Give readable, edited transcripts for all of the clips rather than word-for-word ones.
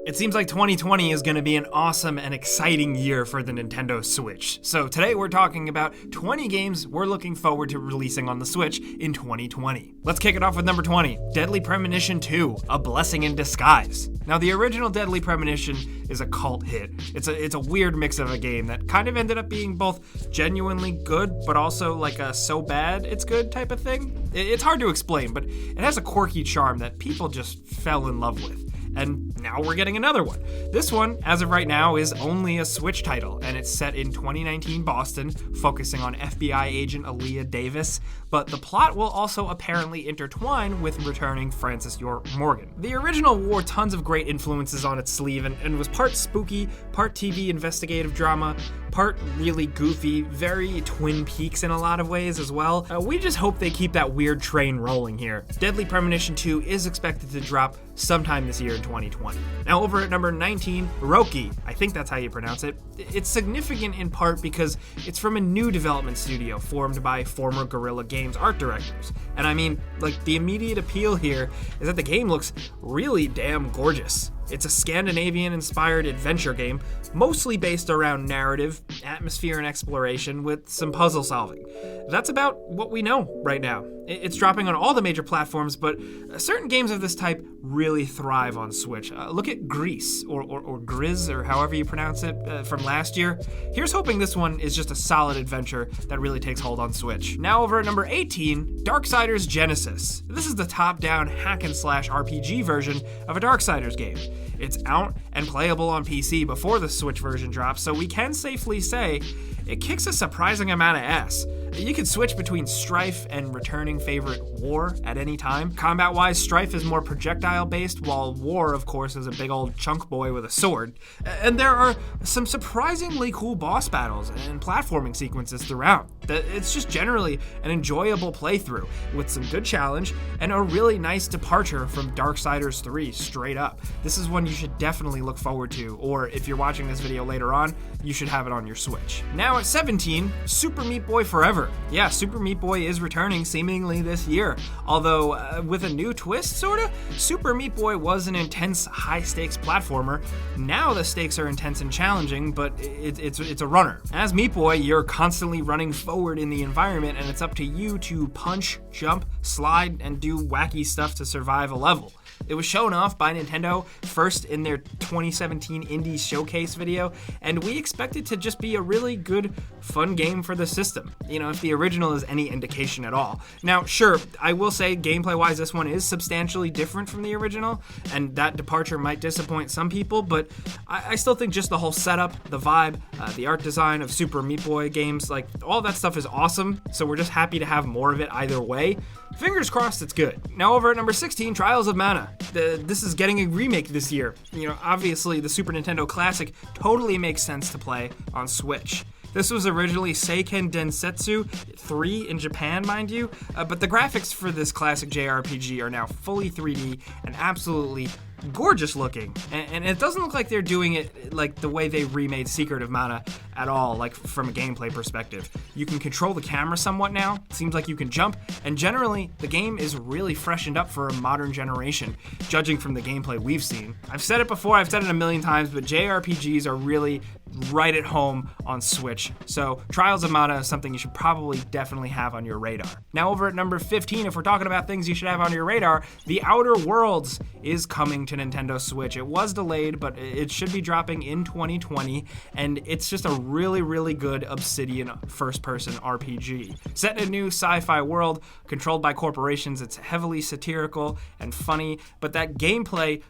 It seems like 2020 is going to be an awesome and exciting year for the Nintendo Switch. So today we're talking about 20 games we're looking forward to releasing on the Switch in 2020. Let's kick it off with number 20, Deadly Premonition 2, A Blessing in Disguise. Now the original Deadly Premonition is a cult hit. It's a weird mix of a game that kind of ended up being both genuinely good, but also like a so bad it's good type of thing. It's hard to explain, but it has a quirky charm that people just fell in love with. And now we're getting another one. This one, as of right now, is only a Switch title, and it's set in 2019 Boston, focusing on FBI agent Aaliyah Davis, but the plot will also apparently intertwine with returning Francis York Morgan. The original wore tons of great influences on its sleeve and was part spooky, part TV investigative drama, part really goofy, very Twin Peaks in a lot of ways as well. We just hope they keep that weird train rolling here. Deadly Premonition 2 is expected to drop sometime this year in 2020. Now over at number 19, Röki. I think that's how you pronounce it. It's significant in part because it's from a new development studio formed by former Guerrilla Games art directors. And I mean, like, the immediate appeal here is that the game looks really damn gorgeous. It's a Scandinavian-inspired adventure game, mostly based around narrative, atmosphere, and exploration with some puzzle solving. That's about what we know right now. It's dropping on all the major platforms, but certain games of this type really thrive on Switch. Look at Grease, or Grizz, or however you pronounce it, from last year. Here's hoping this one is just a solid adventure that really takes hold on Switch. Now over at number 18, Darksiders Genesis. This is the top-down hack-and-slash RPG version of a Darksiders game. It's out and playable on PC before the Switch version drops, so we can safely say it kicks a surprising amount of ass. You can switch between Strife and returning favorite War at any time. Combat-wise, Strife is more projectile-based, while War, of course, is a big old chunk boy with a sword. And there are some surprisingly cool boss battles and platforming sequences throughout. It's just generally an enjoyable playthrough with some good challenge and a really nice departure from Darksiders 3 straight up. This is one you should definitely look forward to, or if you're watching this video later on, you should have it on your Switch. Now at 17, Super Meat Boy Forever. Yeah, Super Meat Boy is returning seemingly this year, although with a new twist, sorta. Super Meat Boy was an intense, high-stakes platformer. Now the stakes are intense and challenging, but it's a runner. As Meat Boy, you're constantly running forward in the environment, and it's up to you to punch, jump, slide, and do wacky stuff to survive a level. It was shown off by Nintendo first in their 2017 Indie Showcase video, and we expect it to just be a really good, fun game for the system, you know, if the original is any indication at all. Now, sure, I will say gameplay-wise this one is substantially different from the original, and that departure might disappoint some people, but I still think just the whole setup, the vibe, the art design of Super Meat Boy games, like, all that stuff is awesome, so we're just happy to have more of it either way. Fingers crossed it's good. Now over at number 16, Trials of Mana. This is getting a remake this year. You know, obviously the Super Nintendo Classic totally makes sense to play on Switch. This was originally Seiken Densetsu 3 in Japan, mind you, but the graphics for this classic JRPG are now fully 3D and absolutely gorgeous looking, and it doesn't look like they're doing it like the way they remade Secret of Mana at all, like from a gameplay perspective. You can control the camera somewhat now, it seems like you can jump, and generally the game is really freshened up for a modern generation, judging from the gameplay we've seen. I've said it before, I've said it a million times, but JRPGs are really right at home on Switch, so Trials of Mana is something you should probably definitely have on your radar. Now over at number 15, if we're talking about things you should have on your radar, The Outer Worlds is coming to Nintendo Switch. It was delayed, but it should be dropping in 2020, and it's just a really, really good Obsidian first-person RPG. Set in a new sci-fi world, controlled by corporations, it's heavily satirical and funny, but that gameplay,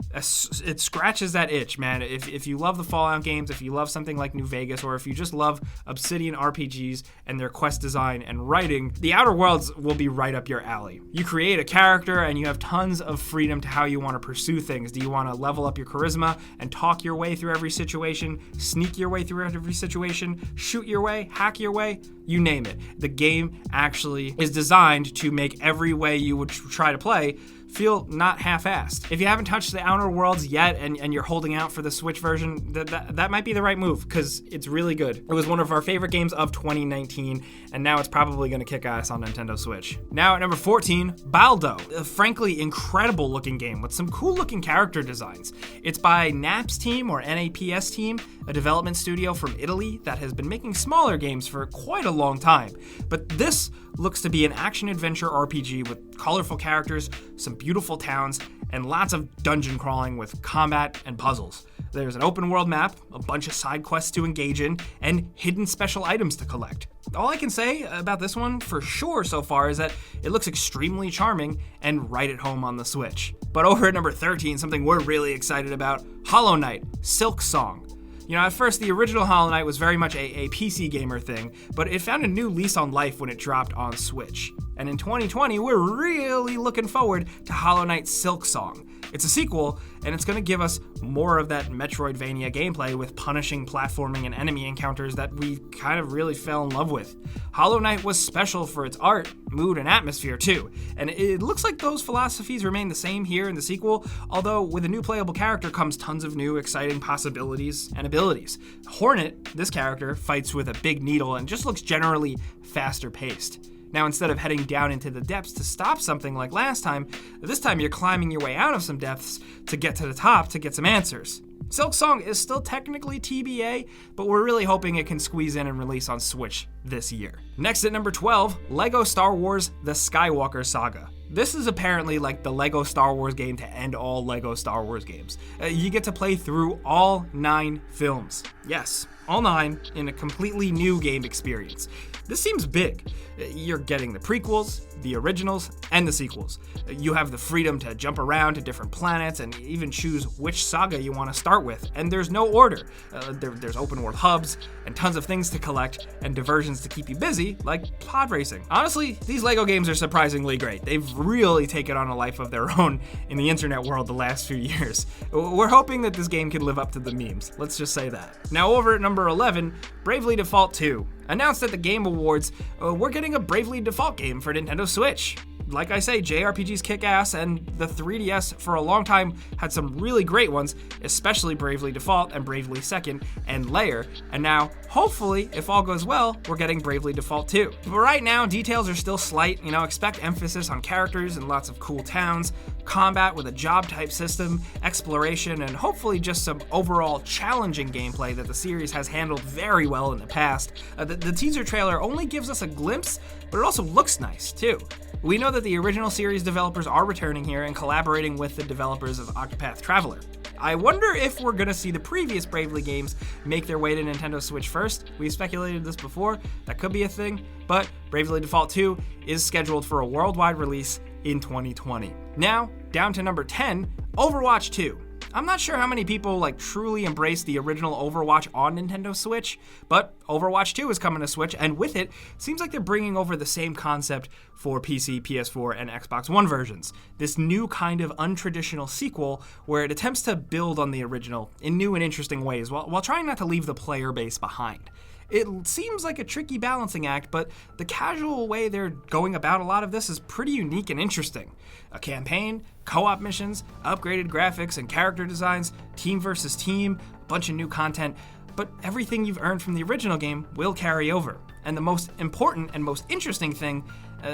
it scratches that itch, man. If you love the Fallout games, if you love something like New Vegas, or if you just love Obsidian RPGs and their quest design and writing, The Outer Worlds will be right up your alley. You create a character, and you have tons of freedom to how you want to pursue things. Do you want to level up your charisma and talk your way through every situation, sneak your way through every situation, shoot your way, hack your way? You name it. The game actually is designed to make every way you would try to play feel not half-assed. If you haven't touched the Outer Worlds yet and you're holding out for the Switch version, that might be the right move, because it's really good. It was one of our favorite games of 2019, and now it's probably going to kick ass on Nintendo Switch. Now at number 14, Baldo. A frankly incredible looking game with some cool looking character designs. It's by NAPS Team, or NAPS Team, a development studio from Italy that has been making smaller games for quite a long time. But this looks to be an action-adventure RPG with colorful characters, some beautiful towns, and lots of dungeon crawling with combat and puzzles. There's an open world map, a bunch of side quests to engage in, and hidden special items to collect. All I can say about this one for sure so far is that it looks extremely charming and right at home on the Switch. But over at number 13, something we're really excited about, Hollow Knight, Silksong. You know, at first, the original Hollow Knight was very much a PC gamer thing, but it found a new lease on life when it dropped on Switch. And in 2020, we're really looking forward to Hollow Knight Silksong. It's a sequel, and it's going to give us more of that Metroidvania gameplay with punishing platforming and enemy encounters that we kind of really fell in love with. Hollow Knight was special for its art, mood, and atmosphere too, and it looks like those philosophies remain the same here in the sequel, although with a new playable character comes tons of new exciting possibilities and abilities. Hornet, this character, fights with a big needle and just looks generally faster paced. Now, instead of heading down into the depths to stop something like last time, this time you're climbing your way out of some depths to get to the top to get some answers. Silksong is still technically TBA, but we're really hoping it can squeeze in and release on Switch this year. Next at number 12, LEGO Star Wars The Skywalker Saga. This is apparently like the LEGO Star Wars game to end all LEGO Star Wars games. You get to play through all 9 films. Yes, all 9 in a completely new game experience. This seems big. You're getting the prequels, the originals, and the sequels. You have the freedom to jump around to different planets and even choose which saga you want to start with. And there's no order. There's open world hubs and tons of things to collect and diversions to keep you busy, like pod racing. Honestly, these LEGO games are surprisingly great. They've really taken on a life of their own in the internet world the last few years. We're hoping that this game can live up to the memes. Let's just say that. Now over at number 11, Bravely Default 2. Announced at the Game Awards, we're getting a Bravely Default game for Nintendo Switch. Like I say, JRPGs kick ass, and the 3DS for a long time had some really great ones, especially Bravely Default and Bravely Second and Layer, and now, hopefully, if all goes well, we're getting Bravely Default 2. But right now, details are still slight, expect emphasis on characters and lots of cool towns, combat with a job-type system, exploration, and hopefully just some overall challenging gameplay that the series has handled very well in the past. The teaser trailer only gives us a glimpse, but it also looks nice, too. We know that the original series developers are returning here and collaborating with the developers of Octopath Traveler. I wonder if we're going to see the previous Bravely games make their way to Nintendo Switch first. We've speculated this before, that could be a thing, but Bravely Default 2 is scheduled for a worldwide release in 2020. Now, down to number 10, Overwatch 2. I'm not sure how many people truly embrace the original Overwatch on Nintendo Switch, but Overwatch 2 is coming to Switch, and with it, seems like they're bringing over the same concept for PC, PS4, and Xbox One versions. This new kind of untraditional sequel where it attempts to build on the original in new and interesting ways while trying not to leave the player base behind. It seems like a tricky balancing act, but the casual way they're going about a lot of this is pretty unique and interesting. A campaign, co-op missions, upgraded graphics and character designs, team versus team, a bunch of new content, but everything you've earned from the original game will carry over. And the most important and most interesting thing,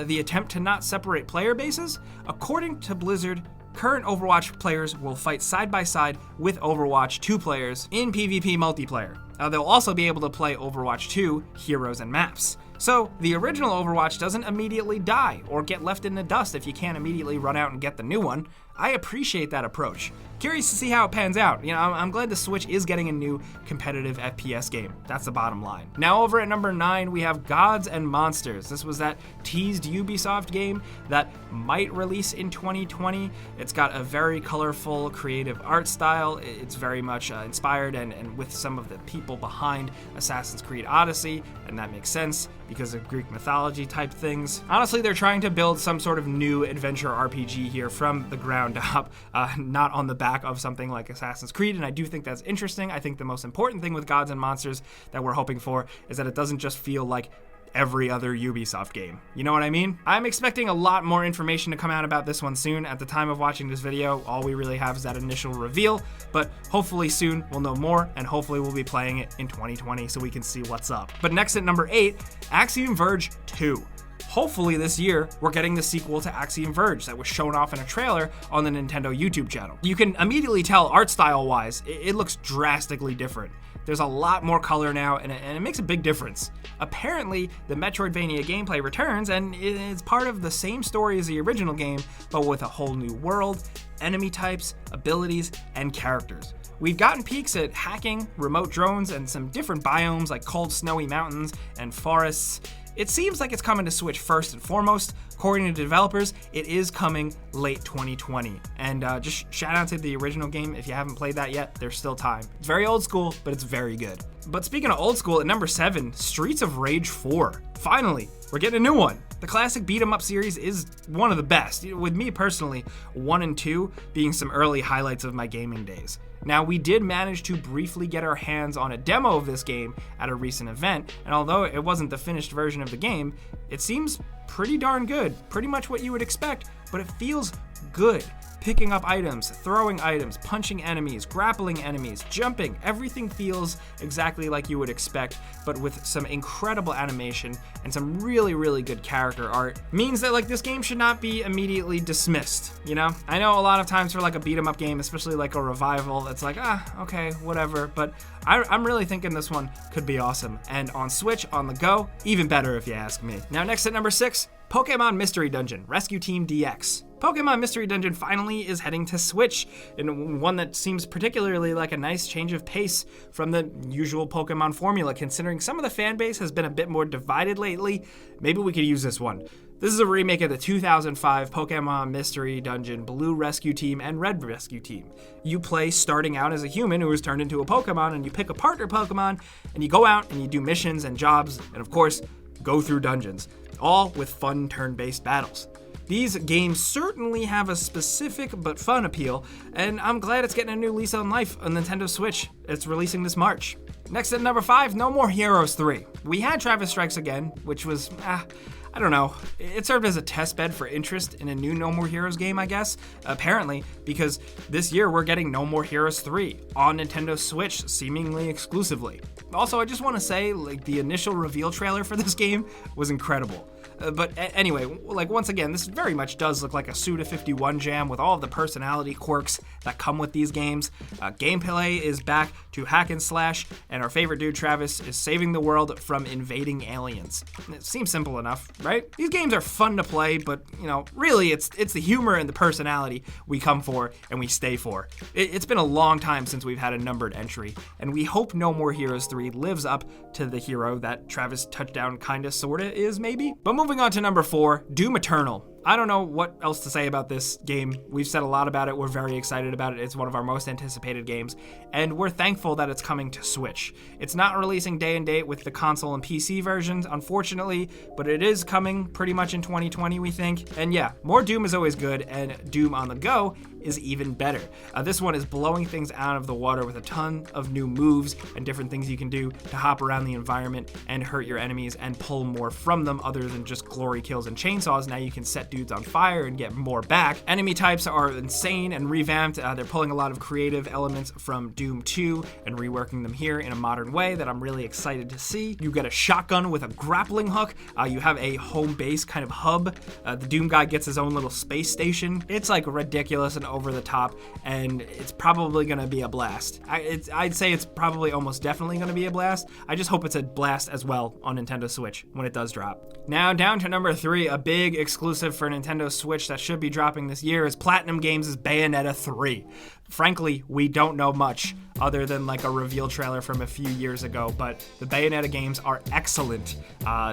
the attempt to not separate player bases, according to Blizzard, current Overwatch players will fight side by side with Overwatch 2 players in PvP multiplayer. They'll also be able to play Overwatch 2 heroes and maps. So, the original Overwatch doesn't immediately die or get left in the dust if you can't immediately run out and get the new one. I appreciate that approach. Curious to see how it pans out. I'm glad the Switch is getting a new competitive FPS game. That's the bottom line. Now over at number 9, we have Gods and Monsters. This was that teased Ubisoft game that might release in 2020. It's got a very colorful, creative art style. It's very much inspired and with some of the people behind Assassin's Creed Odyssey, and that makes sense because of Greek mythology type things. Honestly, they're trying to build some sort of new adventure RPG here from the ground up, not on the back of something like Assassin's Creed, and I do think that's interesting. I think the most important thing with Gods and Monsters that we're hoping for is that it doesn't just feel like every other Ubisoft game. You know what I mean? I'm expecting a lot more information to come out about this one soon. At the time of watching this video, all we really have is that initial reveal, but hopefully soon we'll know more, and hopefully we'll be playing it in 2020 so we can see what's up. But next at number 8, Axiom Verge 2. Hopefully this year, we're getting the sequel to Axiom Verge that was shown off in a trailer on the Nintendo YouTube channel. You can immediately tell art style-wise, it looks drastically different. There's a lot more color now, and it makes a big difference. Apparently, the Metroidvania gameplay returns, and it's part of the same story as the original game, but with a whole new world, enemy types, abilities, and characters. We've gotten peeks at hacking, remote drones, and some different biomes like cold, snowy mountains and forests. It seems like it's coming to Switch first and foremost. According to developers, it is coming late 2020. And just shout out to the original game. If you haven't played that yet, there's still time. It's very old school, but it's very good. But speaking of old school, at number 7, Streets of Rage 4. Finally, we're getting a new one. The classic beat-em-up series is one of the best. With me personally, 1 and 2 being some early highlights of my gaming days. Now, we did manage to briefly get our hands on a demo of this game at a recent event, and although it wasn't the finished version of the game, it seems pretty darn good. Pretty much what you would expect, but it feels good. Picking up items, throwing items, punching enemies, grappling enemies, jumping, everything feels exactly like you would expect, but with some incredible animation and some really, really good character art. Means that like this game should not be immediately dismissed, you know? I know a lot of times for like a beat 'em up game, especially like a revival, it's like, okay, whatever, but I'm really thinking this one could be awesome. And on Switch, on the go, even better if you ask me. Now next at number 6, Pokemon Mystery Dungeon, Rescue Team DX. Pokemon Mystery Dungeon finally is heading to Switch, in one that seems particularly like a nice change of pace from the usual Pokemon formula, considering some of the fan base has been a bit more divided lately. Maybe we could use this one. This is a remake of the 2005 Pokemon Mystery Dungeon Blue Rescue Team and Red Rescue Team. You play starting out as a human who is turned into a Pokemon, and you pick a partner Pokemon, and you go out and you do missions and jobs, and of course, go through dungeons, all with fun turn-based battles. These games certainly have a specific but fun appeal, and I'm glad it's getting a new lease on life on Nintendo Switch. It's releasing this March. Next at number 5, No More Heroes 3. We had Travis Strikes Again, which was, I don't know. It served as a test bed for interest in a new No More Heroes game, I guess, apparently, because this year we're getting No More Heroes 3 on Nintendo Switch, seemingly exclusively. Also, I just want to say, like, the initial reveal trailer for this game was incredible. But anyway, like once again, this very much does look like a Suda51 jam with all of the personality quirks that come with these games. Gameplay is back to hack and slash, and our favorite dude, Travis, is saving the world from invading aliens. It seems simple enough, right? These games are fun to play, but, you know, really it's the humor and the personality we come for and we stay for. It's been a long time since we've had a numbered entry, and we hope No More Heroes 3 lives up to the hero that Travis Touchdown kinda sorta is, maybe? But moving on to number 4, Doom Eternal. I don't know what else to say about this game. We've said a lot about it. We're very excited about it. It's one of our most anticipated games, and we're thankful that it's coming to Switch. It's not releasing day and date with the console and PC versions, unfortunately, but it is coming pretty much in 2020, we think. And yeah, more Doom is always good, and Doom on the go is even better. This one is blowing things out of the water with a ton of new moves and different things you can do to hop around the environment and hurt your enemies and pull more from them other than just glory kills and chainsaws. Now you can set dudes on fire and get more back. Enemy types are insane and revamped. They're pulling a lot of creative elements from Doom 2 and reworking them here in a modern way that I'm really excited to see. You get a shotgun with a grappling hook. You have a home base kind of hub. The Doom guy gets his own little space station. It's like ridiculous and over the top, and it's probably gonna be a blast. I'd say it's probably almost definitely gonna be a blast. I just hope it's a blast as well on Nintendo Switch when it does drop. Now down to number 3, a big exclusive for Nintendo Switch that should be dropping this year is Platinum Games' Bayonetta 3. Frankly, we don't know much other than like a reveal trailer from a few years ago, but the Bayonetta games are excellent.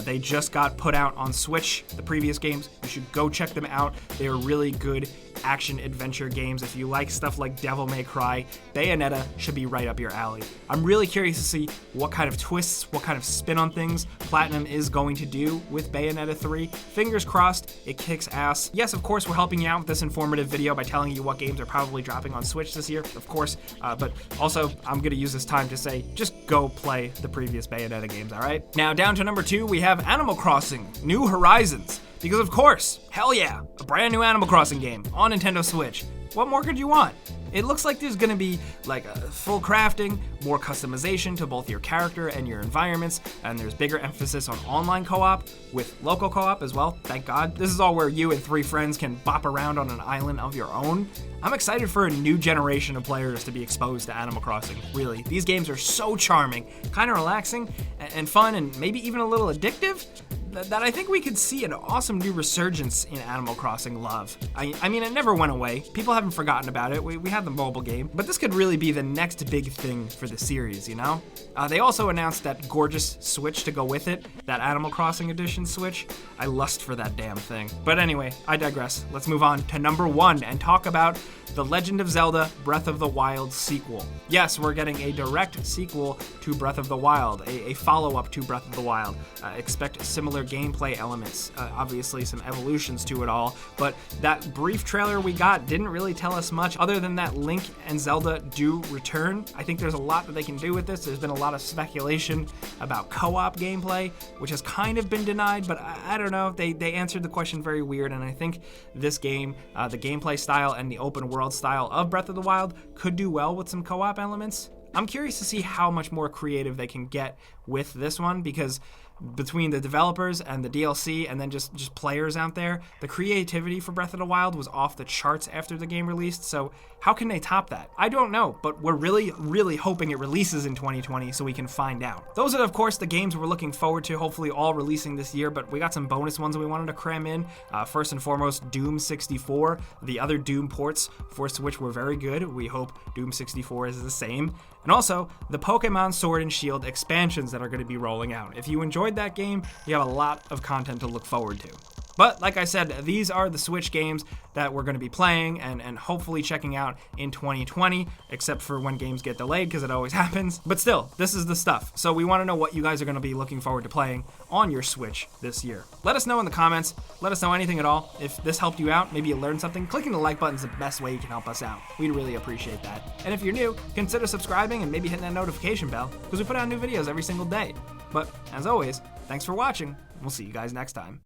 They just got put out on Switch, the previous games. You should go check them out. They are really good action-adventure games. If you like stuff like Devil May Cry, Bayonetta should be right up your alley. I'm really curious to see what kind of twists, what kind of spin on things Platinum is going to do with Bayonetta 3. Fingers crossed, it kicks ass. Yes, of course, we're helping you out with this informative video by telling you what games are probably dropping on Switch Switch this year, of course, but also I'm going to use this time to say, just go play the previous Bayonetta games, all right? Now, down to number 2, we have Animal Crossing: New Horizons. Because of course, hell yeah, a brand new Animal Crossing game on Nintendo Switch. What more could you want? It looks like there's gonna be like a full crafting, more customization to both your character and your environments, and there's bigger emphasis on online co-op with local co-op as well, thank God. This is all where you and 3 friends can bop around on an island of your own. I'm excited for a new generation of players to be exposed to Animal Crossing, really. These games are so charming, kind of relaxing, and fun, and maybe even a little addictive, that I think we could see an awesome new resurgence in Animal Crossing love. I mean, it never went away. People haven't forgotten about it. We had the mobile game, but this could really be the next big thing for the series, you know? They also announced that gorgeous Switch to go with it, that Animal Crossing Edition Switch. I lust for that damn thing. But anyway, I digress. Let's move on to number 1 and talk about The Legend of Zelda Breath of the Wild sequel. Yes, we're getting a direct sequel to Breath of the Wild, a follow-up to Breath of the Wild. Expect similar gameplay elements, obviously some evolutions to it all, but that brief trailer we got didn't really tell us much other than that Link and Zelda do return. I think there's a lot that they can do with this. There's been a lot of speculation about co-op gameplay, which has kind of been denied, but I don't know. They answered the question very weird, and I think this game, the gameplay style and the open world style of Breath of the Wild could do well with some co-op elements. I'm curious to see how much more creative they can get with this one, because between the developers and the DLC and then just players out there, the creativity for Breath of the Wild was off the charts after the game released, so how can they top that? I don't know, but we're really, really hoping it releases in 2020 so we can find out. Those are, of course, the games we're looking forward to, hopefully all releasing this year, but we got some bonus ones that we wanted to cram in. First and foremost, Doom 64. The other Doom ports for Switch were very good. We hope Doom 64 is the same. And also, the Pokemon Sword and Shield expansions that are going to be rolling out. If you enjoyed that game, you have a lot of content to look forward to. But like I said, these are the Switch games that we're going to be playing and hopefully checking out in 2020, except for when games get delayed, because it always happens. But still, this is the stuff. So we want to know what you guys are going to be looking forward to playing on your Switch this year. Let us know in the comments. Let us know anything at all. If this helped you out, maybe you learned something, clicking the like button is the best way you can help us out. We'd really appreciate that. And if you're new, consider subscribing and maybe hitting that notification bell, because we put out new videos every single day. But as always, thanks for watching. We'll see you guys next time.